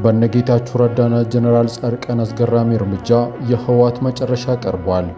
በነጌታቸው ረዳና ጀነራል ጻድቃን አስገራሚ እርምጃ የህወሓት መጨረሻ ቀርቧል።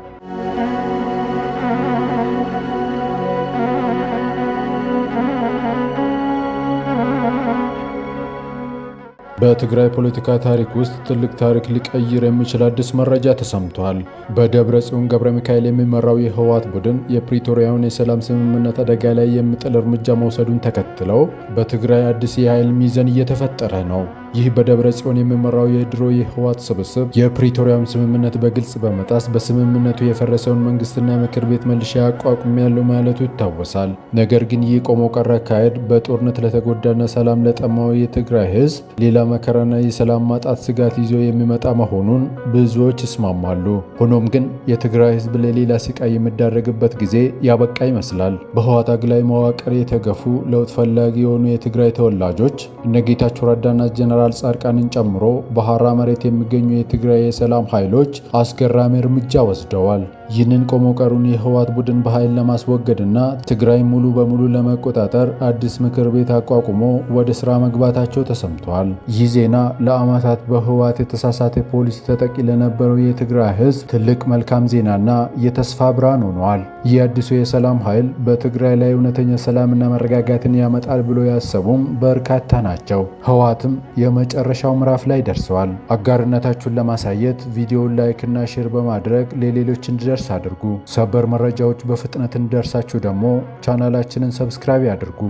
በትግራይ ፖለቲካ ታሪክ ውስጥ ትልቅ ታሪክ ሊቀይር የሚችል አዲስ መረጃ ተሰምቷል። በደብረጽዮን ገብረ ሚካኤል የሚመራው የህወሓት ቡድን የፕሪቶሪያውን የሰላም ስምምነት አደጋ ላይ የሚጥል እርምጃ መውሰዱን ተከትለው በትግራይ አዲስ የኃይል ሚዛን እየተፈጠረ ነው። ይህ በደብረጽዮን የሚመራው የድሮ የህወሓት ስብስብ የፕሪቶሪያውን ስምምነት በግልጽ በመጣስ በስምምነቱ የፈረሰውን መንግስትና ምክር ቤት መልሼ አቋቁሜያለሁ ማለቱ ይታወሳል። ነገር ግን ይህ ቆሞ ቀር አካሄድ በጦርነት ለተጎዳና ሰላም ለጠማው የትግራይ ህዝብ ሌላ መከራና የሰላም ማጣት ስጋት ይዞ የሚመጣ መሆኑን ብዙዎች ይስማማሉ። ሆኖም ግን የትግራይ ህዝብ ለሌላ ስቃይ የሚዳረግበት ጊዜ ያበቃ ይመስላል። በህወሓት አግላይ መዋቅር የተገፉ ለውጥ ፈላጊ የሆኑ የትግራይ ተወላጆች እነ ጌታቸው ረዳና ጀነራል ጻድቃንን ጨምሮ በሐራ መሬት የሚገኙ የትግራይ የሰላም ኃይሎች አስገራሚ እርምጃ ወስደዋል። ይህንን ቆሞ ቀሩን የህወሓት ቡድን በኃይል ለማስወገድና ትግራይ ሙሉ በሙሉ ለመቆጣጠር አዲስ ምክር ቤት አቋቁሞ ወደ ስራ መግባታቸው ተሰምቷል። ይህ ዜና ለዓመታት በህወሓት የተሳሳተ ፖሊሲ ተጠቂ ለነበረው የትግራይ ህዝብ ትልቅ መልካም ዜናና የተስፋ ብርሃን ሆኗል። ይህ አዲሱ የሰላም ኃይል በትግራይ ላይ እውነተኛ ሰላምና መረጋጋትን ያመጣል ብሎ ያሰቡም በርካታ ናቸው። ህወሓትም የመጨረሻው ምዕራፍ ላይ ደርሰዋል። አጋርነታችሁን ለማሳየት ቪዲዮውን ላይክ እና ሼር በማድረግ ለሌሎች እንዲደርስ አድርጉ። ሰበር መረጃዎች በፍጥነት እንዲደርሳችሁ ደግሞ ቻናላችንን ሰብስክራይብ ያድርጉ።